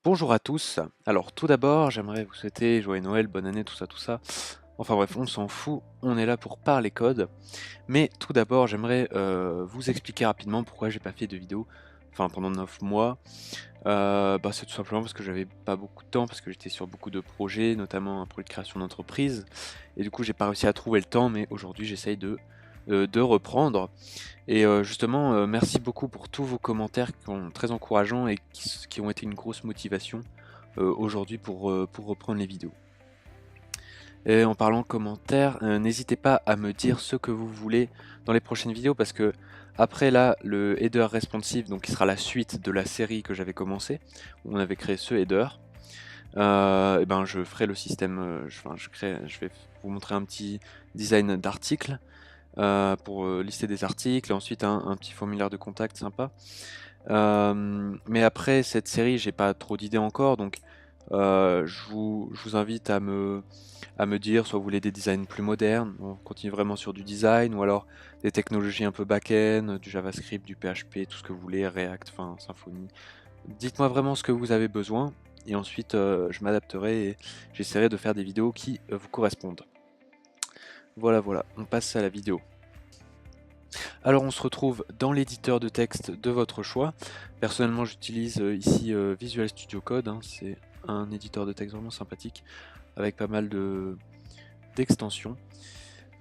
Bonjour à tous. Alors tout d'abord, j'aimerais vous souhaiter joyeux Noël, bonne année, tout ça, tout ça. Enfin bref, on s'en fout, on est là pour parler code. Mais tout d'abord, j'aimerais vous expliquer rapidement pourquoi j'ai pas fait de vidéo, enfin pendant 9 mois. C'est tout simplement parce que j'avais pas beaucoup de temps, parce que j'étais sur beaucoup de projets, notamment un projet de création d'entreprise. Et du coup, j'ai pas réussi à trouver le temps, mais aujourd'hui, j'essaye de reprendre. Et justement, merci beaucoup pour tous vos commentaires qui sont très encourageants et qui ont été une grosse motivation aujourd'hui pour reprendre les vidéos. Et en parlant commentaires, n'hésitez pas à me dire ce que vous voulez dans les prochaines vidéos parce que après là, le header responsive, donc qui sera la suite de la série que j'avais commencé, où on avait créé ce header, et ben je ferai le système, je vais vous montrer un petit design d'article pour lister des articles, et ensuite un petit formulaire de contact sympa. Mais après cette série, j'ai pas trop d'idées encore, donc je vous invite à me dire, soit vous voulez des designs plus modernes, on continue vraiment sur du design, ou alors des technologies un peu back-end, du JavaScript, du PHP, tout ce que vous voulez, React, enfin Symfony. Dites-moi vraiment ce que vous avez besoin, et ensuite je m'adapterai et j'essaierai de faire des vidéos qui vous correspondent. Voilà, voilà, on passe à la vidéo. Alors on se retrouve dans l'éditeur de texte de votre choix. Personnellement j'utilise ici Visual Studio Code, hein. C'est un éditeur de texte vraiment sympathique avec pas mal d'extensions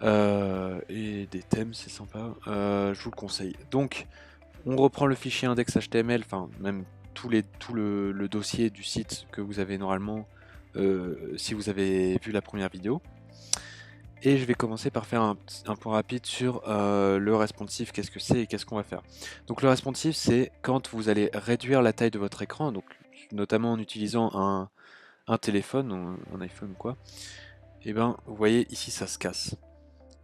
et des thèmes, c'est sympa, je vous le conseille. Donc on reprend le fichier index.html, enfin même tout le dossier du site que vous avez normalement si vous avez vu la première vidéo. Et je vais commencer par faire un point rapide sur le responsive, qu'est-ce que c'est et qu'est-ce qu'on va faire. Donc le responsive, c'est quand vous allez réduire la taille de votre écran, donc notamment en utilisant un téléphone, ou un iPhone ou quoi, et ben vous voyez ici ça se casse.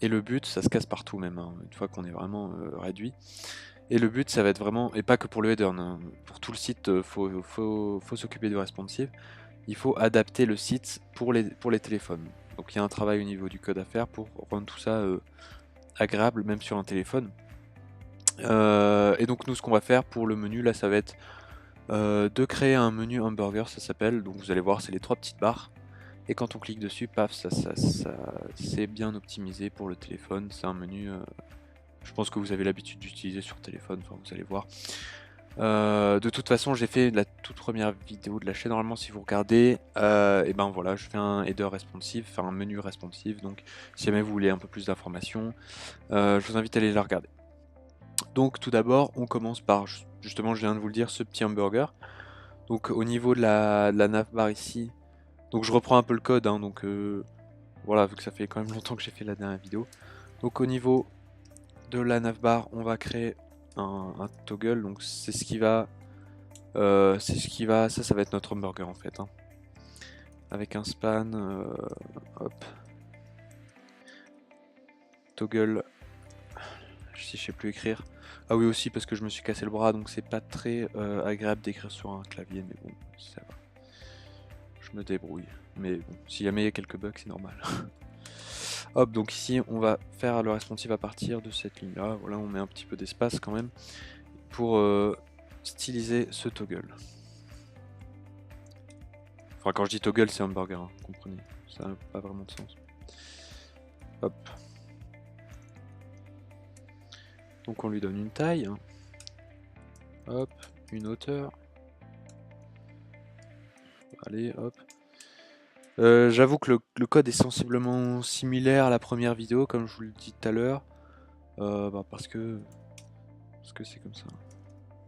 Et le but, ça se casse partout même, hein, une fois qu'on est vraiment réduit. Et le but, ça va être vraiment, et pas que pour le header, hein, pour tout le site, faut s'occuper du responsive. Il faut adapter le site pour les téléphones. Donc il y a un travail au niveau du code à faire pour rendre tout ça agréable, même sur un téléphone. Et donc nous, ce qu'on va faire pour le menu, là, ça va être de créer un menu hamburger, ça s'appelle. Donc vous allez voir, c'est les trois petites barres. Et quand on clique dessus, paf, c'est bien optimisé pour le téléphone. C'est un menu, je pense que vous avez l'habitude d'utiliser sur téléphone, enfin, vous allez voir. De toute façon, j'ai fait la toute première vidéo de la chaîne. Normalement, si vous regardez, et ben voilà, je fais un header responsive, enfin un menu responsive. Donc, si jamais vous voulez un peu plus d'informations, je vous invite à aller la regarder. Donc, tout d'abord, on commence par, justement, je viens de vous le dire, ce petit hamburger. Donc, au niveau de la navbar ici, donc je reprends un peu le code, hein, donc voilà, vu que ça fait quand même longtemps que j'ai fait la dernière vidéo. Donc, au niveau de la navbar, on va créer un toggle. Donc, ça va être notre hamburger en fait, hein. Avec un span, hop, toggle, si je sais plus écrire. Ah oui aussi parce que je me suis cassé le bras donc c'est pas très agréable d'écrire sur un clavier mais bon ça va. Je me débrouille. Mais bon, si jamais il y a quelques bugs c'est normal. Hop donc ici on va faire le responsive à partir de cette ligne là. Voilà on met un petit peu d'espace quand même pour styliser ce toggle. Enfin quand je dis toggle c'est hamburger, hein, vous comprenez. Ça n'a pas vraiment de sens. Hop. Donc on lui donne une taille, hein. Hop, une hauteur. Allez, hop. J'avoue que le code est sensiblement similaire à la première vidéo, comme je vous le dis tout à l'heure. Parce que c'est comme ça.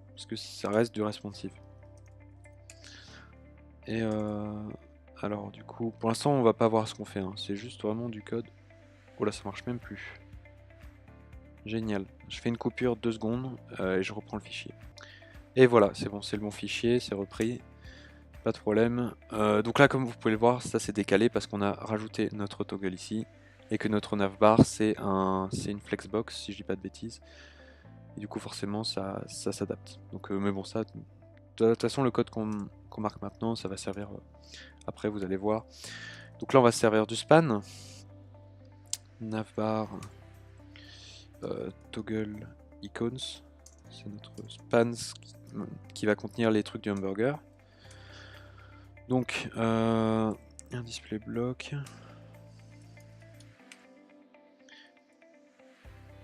Parce que ça reste du responsive. Et alors du coup, pour l'instant on va pas voir ce qu'on fait, hein. C'est juste vraiment du code. Oh là ça marche même plus. Génial. Je fais une coupure 2 secondes et je reprends le fichier. Et voilà, c'est bon, c'est le bon fichier, c'est repris. Pas de problème. Donc là, comme vous pouvez le voir, ça s'est décalé parce qu'on a rajouté notre toggle ici et que notre navbar c'est une flexbox si je dis pas de bêtises. Et du coup, forcément, ça s'adapte. Donc, mais bon, ça, de toute façon, le code qu'on marque maintenant, ça va servir après, vous allez voir. Donc là, on va se servir du span, navbar, toggle icons. C'est notre span qui va contenir les trucs du hamburger. Donc, un display block.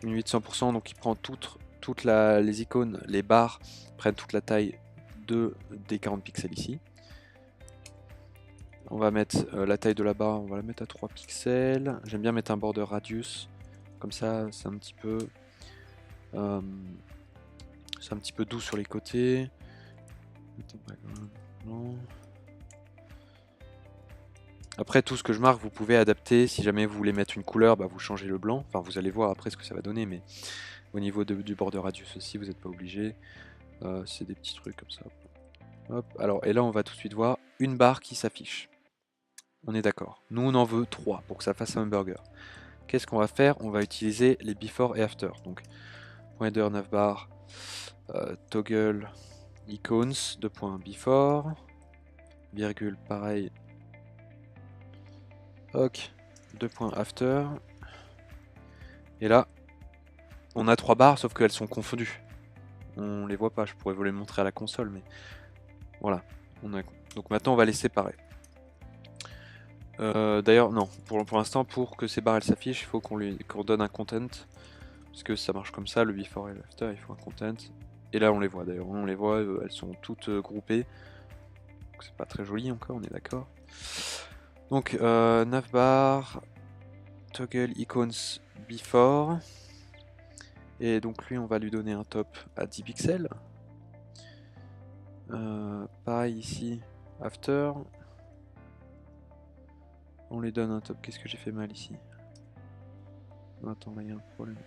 Une 800%, donc il prend toutes les icônes, les barres prennent toute la taille des 40 pixels ici. On va mettre la taille de la barre, on va la mettre à 3 pixels. J'aime bien mettre un border radius, comme ça c'est un petit peu doux sur les côtés. Après tout ce que je marque vous pouvez adapter, si jamais vous voulez mettre une couleur, bah, vous changez le blanc, enfin vous allez voir après ce que ça va donner, mais au niveau du border radius aussi vous n'êtes pas obligé, c'est des petits trucs comme ça. Hop. Alors, et là on va tout de suite voir une barre qui s'affiche. On est d'accord. Nous on en veut 3 pour que ça fasse un hamburger. Qu'est-ce qu'on va faire? On va utiliser les before et after. Donc pointer navbar, toggle icons, before, virgule pareil, ok, after. Et là, on a 3 barres sauf qu'elles sont confondues. On les voit pas, je pourrais vous les montrer à la console, mais voilà. Donc maintenant on va les séparer. D'ailleurs, non, pour l'instant, pour que ces barres s'affichent, il faut qu'on donne un content. Parce que ça marche comme ça, le before et l'after, il faut un content. Et là, on les voit d'ailleurs, on les voit, elles sont toutes groupées. C'est pas très joli encore, on est d'accord. Donc, navbar, toggle icons before. Et donc, lui, on va lui donner un top à 10 pixels. Pareil ici, after. On lui donne un top. Qu'est-ce que j'ai fait mal ici? Attends, là il y a un problème.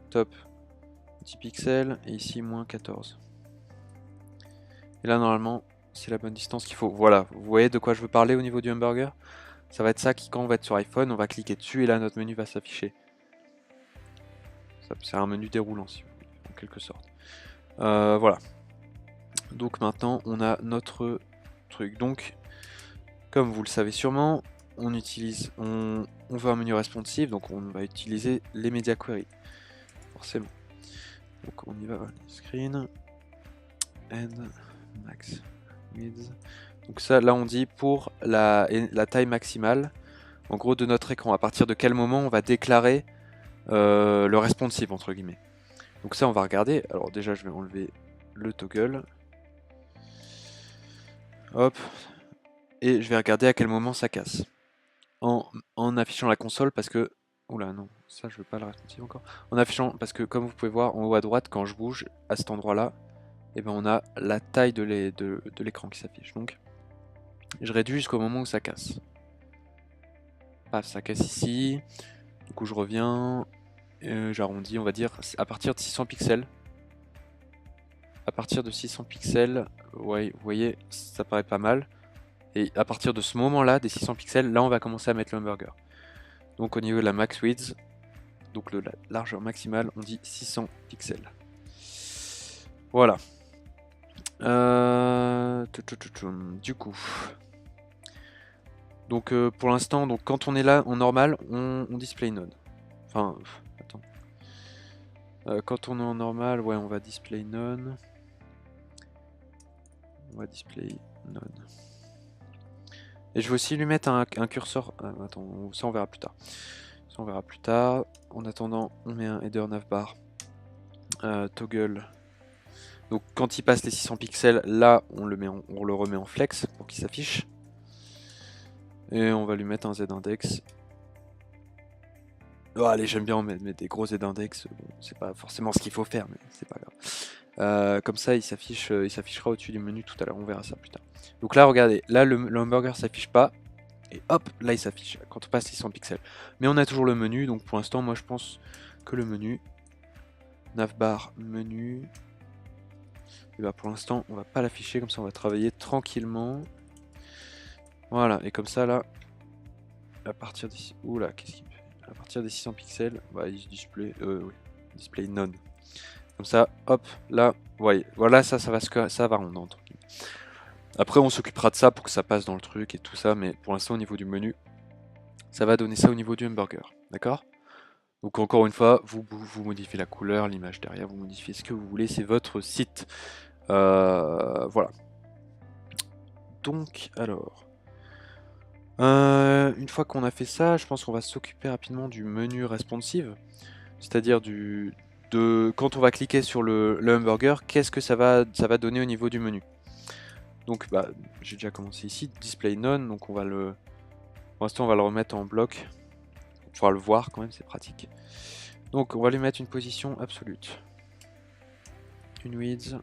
Top 10 pixels et ici moins 14. Et là normalement c'est la bonne distance qu'il faut. Voilà, vous voyez de quoi je veux parler au niveau du hamburger? Ça va être ça qui, quand on va être sur iPhone, on va cliquer dessus et là notre menu va s'afficher. C'est un menu déroulant si vous voulez, en quelque sorte. Voilà. Donc maintenant on a notre truc. Donc comme vous le savez sûrement, on veut un menu responsive, donc on va utiliser les media query. Forcément. Donc on y va, screen, and max width. Donc ça, là on dit pour la taille maximale, en gros de notre écran, à partir de quel moment on va déclarer le responsive entre guillemets. Donc ça on va regarder, alors déjà je vais enlever le toggle, hop, et je vais regarder à quel moment ça casse. En affichant la console parce que, oula non, ça je veux pas le responsive encore. En affichant, parce que comme vous pouvez voir en haut à droite, quand je bouge à cet endroit là, et ben on a la taille de l'écran qui s'affiche. Donc je réduis jusqu'au moment où ça casse. Paf, ça casse ici. Du coup je reviens, j'arrondis, on va dire à partir de 600 pixels. À partir de 600 pixels, ouais, vous voyez, ça paraît pas mal. Et à partir de ce moment-là, des 600 pixels, là on va commencer à mettre le hamburger. Donc au niveau de la max width, donc la largeur maximale, on dit 600 pixels. Voilà. Du coup, donc pour l'instant, donc quand on est là en normal, on display none. Enfin, attends. Quand on est en normal, ouais, on va display none. On va display none. Et je vais aussi lui mettre un curseur. Attends, ça on verra plus tard. Ça on verra plus tard. En attendant, on met un header navbar. Toggle. Donc quand il passe les 600 pixels, là on le remet en flex pour qu'il s'affiche. Et on va lui mettre un Z-index. Oh, allez, j'aime bien mettre des gros Z-index. Bon, c'est pas forcément ce qu'il faut faire, mais c'est pas grave. Comme ça, il s'affichera au-dessus du menu tout à l'heure. On verra ça plus tard. Donc là, regardez, là le hamburger s'affiche pas. Et hop, là il s'affiche quand on passe les 100 pixels. Mais on a toujours le menu, donc pour l'instant, moi je pense que le menu, navbar menu, et bah pour l'instant, on va pas l'afficher, comme ça on va travailler tranquillement. Voilà, et comme ça là, à partir d'ici, oula, qu'est-ce qu'il me fait? À partir des 600 pixels, bah il display, oui, display none. Comme ça, hop, là, voyez, voilà, ça va rendre entre guillemets. Après, on s'occupera de ça pour que ça passe dans le truc et tout ça, mais pour l'instant, au niveau du menu, ça va donner ça au niveau du hamburger, d'accord? Donc encore une fois, vous modifiez la couleur, l'image derrière, vous modifiez ce que vous voulez, c'est votre site. Voilà. Donc, alors... une fois qu'on a fait ça, je pense qu'on va s'occuper rapidement du menu responsive. C'est-à-dire quand on va cliquer sur le hamburger, qu'est-ce que ça va donner au niveau du menu. Donc bah, j'ai déjà commencé ici, display none, donc on va pour l'instant on va le remettre en bloc, pour pouvoir le voir quand même, c'est pratique. Donc on va lui mettre une position absolue. Une width.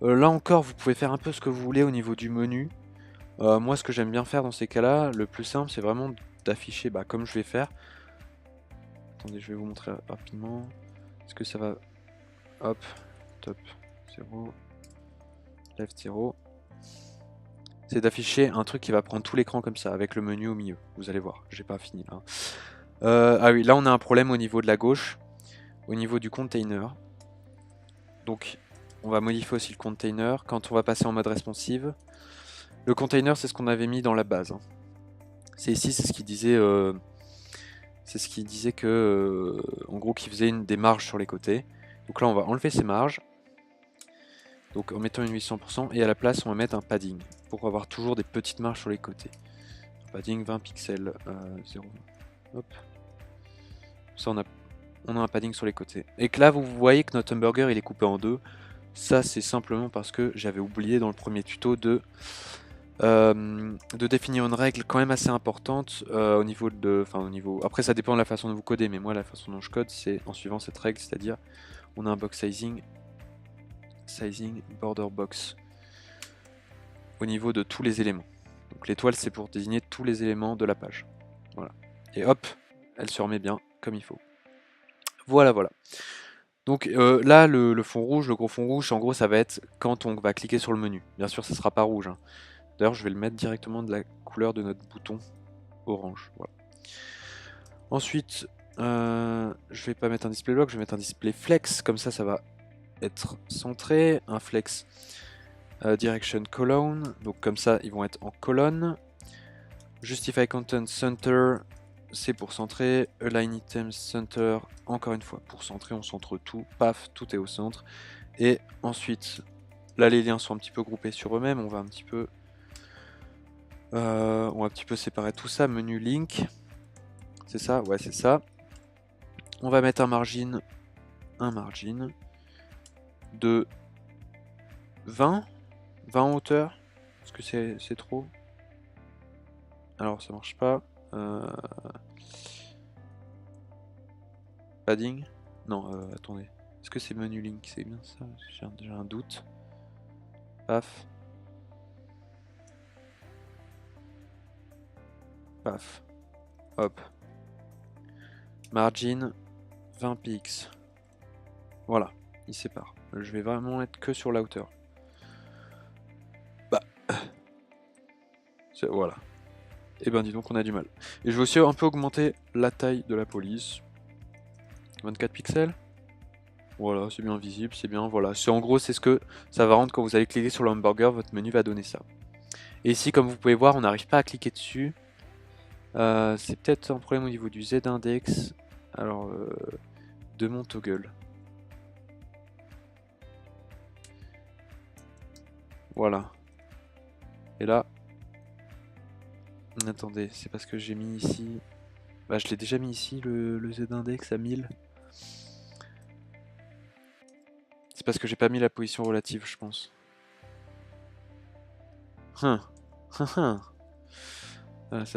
Là encore, vous pouvez faire un peu ce que vous voulez au niveau du menu. Moi ce que j'aime bien faire dans ces cas-là, le plus simple c'est vraiment d'afficher comme je vais faire. Attendez, je vais vous montrer rapidement. Est-ce que ça va... Hop, top, 0, left 0. C'est d'afficher un truc qui va prendre tout l'écran comme ça, avec le menu au milieu. Vous allez voir, j'ai pas fini là. Ah oui, là on a un problème au niveau de la gauche, au niveau du container. Donc on va modifier aussi le container quand on va passer en mode responsive. Le container c'est ce qu'on avait mis dans la base. C'est ici, c'est ce qui disait... c'est ce qui disait que, en gros, qu'il faisait des marges sur les côtés. Donc là, on va enlever ces marges. Donc en mettant une 800%, et à la place, on va mettre un padding pour avoir toujours des petites marges sur les côtés. Padding 20 pixels, 0. Hop. Ça, on a un padding sur les côtés. Et que là, vous voyez que notre hamburger, il est coupé en deux. Ça, c'est simplement parce que j'avais oublié dans le premier tuto de définir une règle quand même assez importante au niveau de... Après ça dépend de la façon dont vous codez, mais moi la façon dont je code c'est en suivant cette règle, c'est-à-dire on a un box sizing border box au niveau de tous les éléments. Donc l'étoile c'est pour désigner tous les éléments de la page. Voilà. Et hop, elle se remet bien comme il faut. Voilà, voilà. Donc là le fond rouge, le gros fond rouge, en gros ça va être quand on va cliquer sur le menu. Bien sûr ça sera pas rouge, hein. D'ailleurs, je vais le mettre directement de la couleur de notre bouton orange. Voilà. Ensuite, je vais pas mettre un display block, je vais mettre un display flex. Comme ça, ça va être centré. Un flex direction column. Donc comme ça, ils vont être en colonne. Justify content center, c'est pour centrer. Align items center, encore une fois pour centrer. On centre tout. Paf, tout est au centre. Et ensuite, là, les liens sont un petit peu groupés sur eux-mêmes. On va un petit peu séparer tout ça, menu link, c'est ça, ouais c'est ça. On va mettre un margin de 20 en hauteur, est-ce que c'est trop? Alors ça marche pas. Padding? Non, attendez, est-ce que c'est menu link, c'est bien ça? J'ai un doute. Paf. Paf. Hop. Margin 20 px. Voilà, il sépare. Je vais vraiment être que sur la hauteur. Bah. Voilà. Et ben dis donc on a du mal. Et je vais aussi un peu augmenter la taille de la police. 24 pixels. Voilà, c'est bien visible, c'est bien, voilà. En gros, c'est ce que ça va rendre quand vous allez cliquer sur le hamburger, votre menu va donner ça. Et ici, comme vous pouvez voir, on n'arrive pas à cliquer dessus. C'est peut-être un problème au niveau du Z-index. Alors, de mon toggle. Voilà. Et là... Attendez, c'est parce que j'ai mis ici... Bah, je l'ai déjà mis ici, le Z-index à 1000. C'est parce que j'ai pas mis la position relative, je pense. Ça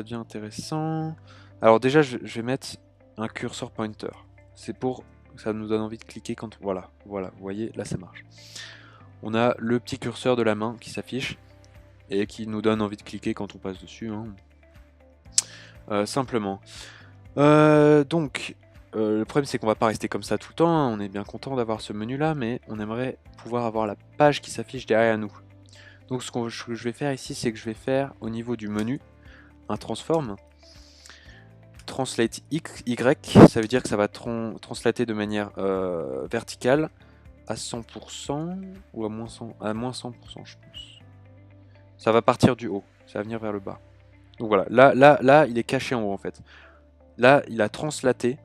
devient intéressant. Alors déjà, je vais mettre un cursor pointer. C'est pour... Ça nous donne envie de cliquer quand... Voilà, vous voyez, là ça marche. On a le petit curseur de la main qui s'affiche et qui nous donne envie de cliquer quand on passe dessus. Hein. Simplement. Donc, le problème c'est qu'on va pas rester comme ça tout le temps. Hein. On est bien content d'avoir ce menu là, mais on aimerait pouvoir avoir la page qui s'affiche derrière nous. Donc ce que je vais faire ici, c'est que je vais faire au niveau du menu un transform. Translate Y, ça veut dire que ça va translater de manière verticale à 100% ou à moins 100%, je pense. Ça va partir du haut, ça va venir vers le bas. Donc voilà, là il est caché en haut en fait. Là, il a translaté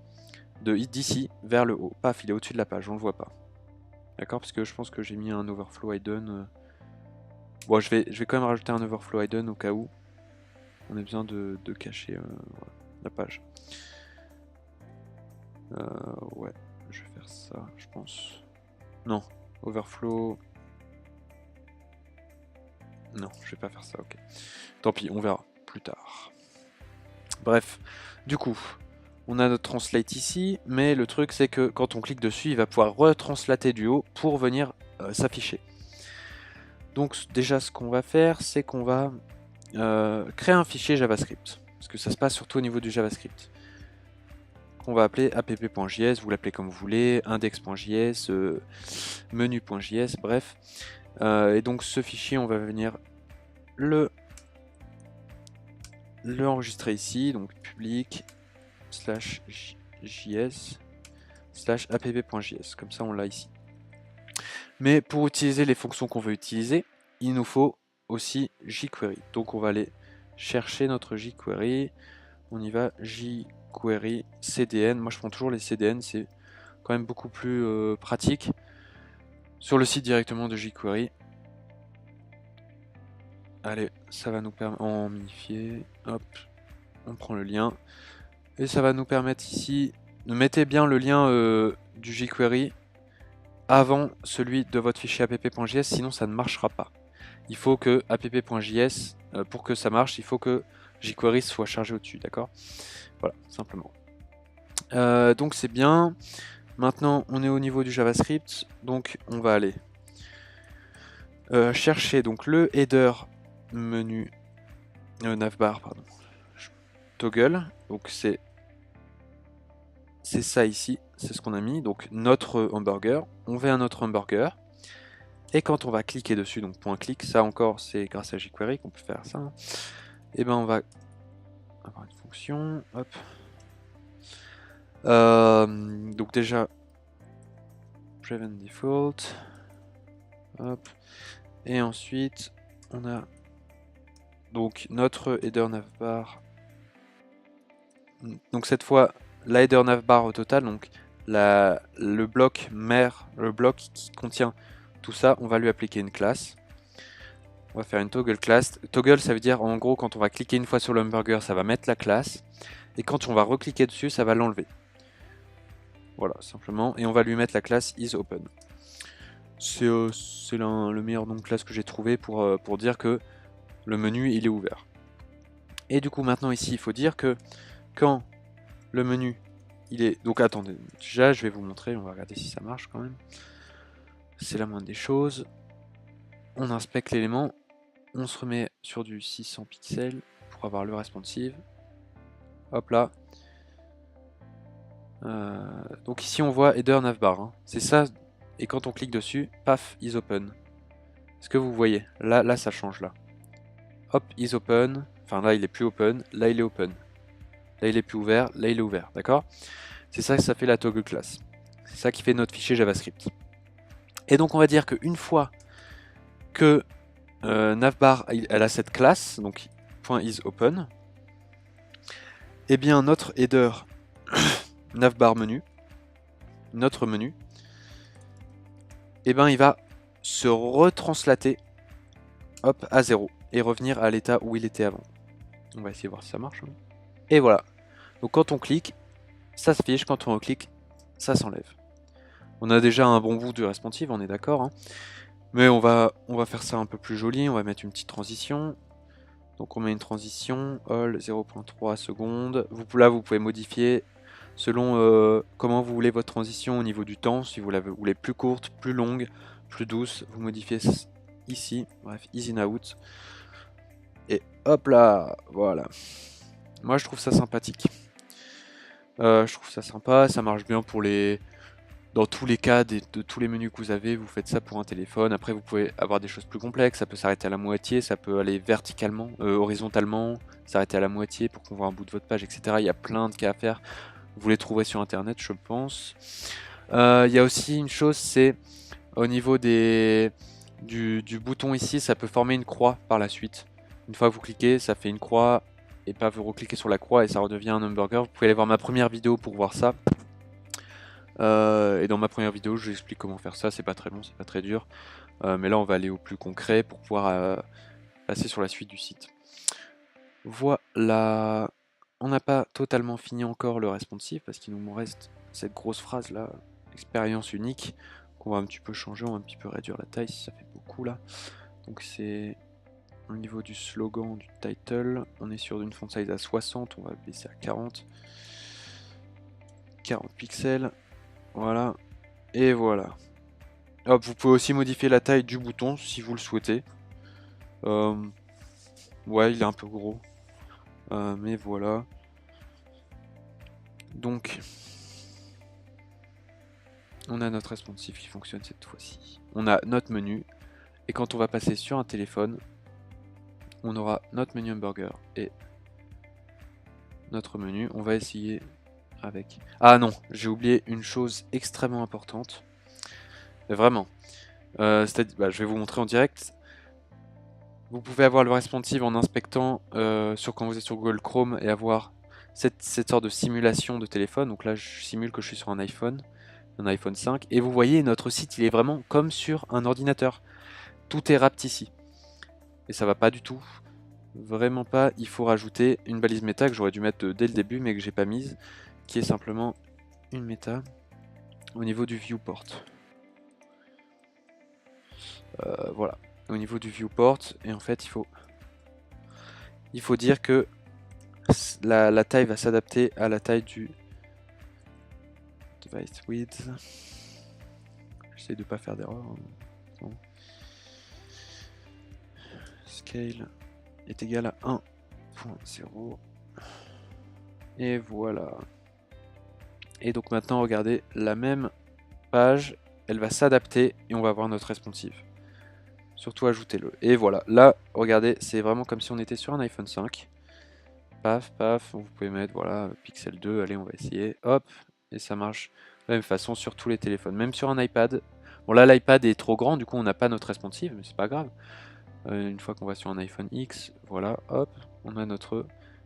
d'ici vers le haut. Paf, il est au-dessus de la page, on le voit pas. D'accord, parce que je pense que j'ai mis un overflow hidden. Bon, je vais quand même rajouter un overflow hidden au cas où. On a besoin de cacher voilà, la page. Ouais, je vais faire ça, je pense. Non, overflow. Non, je vais pas faire ça, ok. Tant pis, on verra plus tard. Bref, du coup, on a notre translate ici, mais le truc c'est que quand on clique dessus, il va pouvoir retranslater du haut pour venir s'afficher. Donc déjà, ce qu'on va faire, c'est qu'on va créer un fichier JavaScript, parce que ça se passe surtout au niveau du JavaScript. On va appeler app.js, vous l'appelez comme vous voulez, index.js, menu.js, bref. Et donc ce fichier, on va venir l'enregistrer ici, donc public /js /app.js, comme ça on l'a ici. Mais pour utiliser les fonctions qu'on veut utiliser, il nous faut aussi jQuery. Donc on va aller chercher notre jQuery, on y va, jQuery CDN, moi je prends toujours les CDN, c'est quand même beaucoup plus pratique. Sur le site directement de jQuery. Allez, ça va nous permettre en minifier, hop, on prend le lien. Et ça va nous permettre ici, de mettez bien le lien du jQuery avant celui de votre fichier app.js, sinon ça ne marchera pas. Il faut que app.js, pour que ça marche, il faut que jQuery soit chargé au-dessus, d'accord? Voilà, simplement. Donc c'est bien. Maintenant, on est au niveau du JavaScript, donc on va aller chercher donc le header menu navbar, pardon, toggle, donc c'est ça ici, c'est ce qu'on a mis, donc notre hamburger, on veut un autre hamburger, et quand on va cliquer dessus, donc point clic, ça encore c'est grâce à jQuery qu'on peut faire ça, hein. Et ben on va avoir une fonction, hop, donc déjà prevent default, hop, et ensuite on a donc notre header navbar, donc cette fois la header navbar au total, donc le bloc mère, le bloc qui contient tout ça, on va lui appliquer une classe. On va faire une toggle class. Toggle, ça veut dire en gros quand on va cliquer une fois sur le hamburger, ça va mettre la classe, et quand on va recliquer dessus, ça va l'enlever. Voilà, simplement, et on va lui mettre la classe isOpen. C'est le meilleur nom de classe que j'ai trouvé pour dire que le menu il est ouvert. Et du coup maintenant ici il faut dire que quand le menu il est... Donc attendez, déjà je vais vous montrer, on va regarder si ça marche quand même. C'est la moindre des choses. On inspecte l'élément, on se remet sur du 600 pixels pour avoir le responsive. Hop là. Donc ici on voit header navbar, hein. C'est ça, et quand on clique dessus, paf, is open. Est-ce que vous voyez? Là ça change là. Hop, is open, enfin là il est plus open, là il est open. Là il est plus ouvert, là il est ouvert, d'accord? C'est ça que ça fait la toggle class. C'est ça qui fait notre fichier JavaScript. Et donc on va dire qu'une fois que navbar elle a cette classe, donc .isOpen, et bien notre header navbar menu, notre menu, et ben il va se retranslater hop à 0 et revenir à l'état où il était avant. On va essayer de voir si ça marche. Et voilà. Donc quand on clique, ça s'affiche, quand on reclique, ça s'enlève. On a déjà un bon bout de responsive, on est d'accord, hein. Mais on va faire ça un peu plus joli, on va mettre une petite transition. Donc on met une transition, all 0.3 secondes. Là vous pouvez modifier selon comment vous voulez votre transition au niveau du temps, si vous la voulez plus courte, plus longue, plus douce, vous modifiez ici, bref, easy out. Et hop là, voilà. Moi je trouve ça sympathique. Je trouve ça sympa, ça marche bien pour les... Dans tous les cas de tous les menus que vous avez, vous faites ça pour un téléphone. Après vous pouvez avoir des choses plus complexes, ça peut s'arrêter à la moitié, ça peut aller verticalement, horizontalement, s'arrêter à la moitié pour qu'on voit un bout de votre page, etc. Il y a plein de cas à faire. Vous les trouverez sur internet, je pense. Il y a aussi une chose, c'est au niveau du bouton ici, ça peut former une croix par la suite. Une fois que vous cliquez, ça fait une croix, et pas vous recliquez sur la croix et ça redevient un hamburger. Vous pouvez aller voir ma première vidéo pour voir ça. Et dans ma première vidéo, je vous explique comment faire ça, c'est pas très long, c'est pas très dur. mais là on va aller au plus concret pour pouvoir passer sur la suite du site. Voilà, on n'a pas totalement fini encore le responsive parce qu'il nous reste cette grosse phrase là, expérience unique, qu'on va un petit peu changer, on va un petit peu réduire la taille si ça fait beaucoup là. Donc c'est au niveau du slogan, du title, on est sur une font size à 60, on va baisser à 40. 40 pixels, voilà, et voilà. Hop, vous pouvez aussi modifier la taille du bouton si vous le souhaitez. Ouais, il est un peu gros. Mais voilà. Donc, on a notre responsive qui fonctionne cette fois-ci. On a notre menu. Et quand on va passer sur un téléphone, on aura notre menu hamburger et notre menu. On va essayer avec... Ah non, j'ai oublié une chose extrêmement importante. Mais vraiment. C'est-à-dire, je vais vous montrer en direct. Vous pouvez avoir le responsive en inspectant quand vous êtes sur Google Chrome et avoir cette sorte de simulation de téléphone. Donc là, je simule que je suis sur un iPhone 5. Et vous voyez, notre site, il est vraiment comme sur un ordinateur. Tout est wrapped ici. Et ça va pas du tout. Vraiment pas. Il faut rajouter une balise méta que j'aurais dû mettre dès le début, mais que j'ai pas mise. Qui est simplement une méta au niveau du viewport. Voilà. Au niveau du viewport. Et en fait, il faut dire que la taille va s'adapter à la taille du device width. J'essaie de pas faire d'erreur. Bon. Scale est égal à 1.0. Et voilà. Et donc maintenant, regardez, la même page, elle va s'adapter et on va avoir notre responsive. Surtout ajoutez-le. Et voilà, là, regardez, c'est vraiment comme si on était sur un iPhone 5. Paf, paf, vous pouvez mettre, voilà, Pixel 2, allez, on va essayer, hop, et ça marche de la même façon sur tous les téléphones, même sur un iPad. Bon là, l'iPad est trop grand, du coup, on n'a pas notre responsive, mais c'est pas grave. Une fois qu'on va sur un iPhone X, voilà, hop, on a notre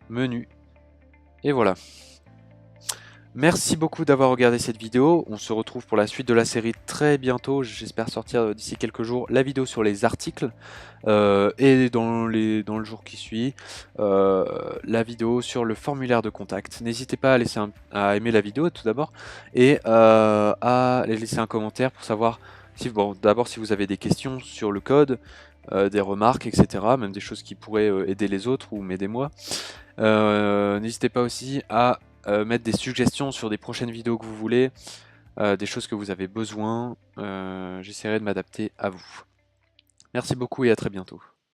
menu. Et voilà. Merci beaucoup d'avoir regardé cette vidéo. On se retrouve pour la suite de la série très bientôt. J'espère sortir d'ici quelques jours la vidéo sur les articles. Et dans le jour qui suit, la vidéo sur le formulaire de contact. N'hésitez pas à aimer la vidéo tout d'abord et à laisser un commentaire pour savoir si, bon, d'abord si vous avez des questions sur le code, des remarques, etc. Même des choses qui pourraient aider les autres ou m'aider moi. N'hésitez pas aussi à mettre des suggestions sur des prochaines vidéos que vous voulez, des choses que vous avez besoin. J'essaierai de m'adapter à vous. Merci beaucoup et à très bientôt.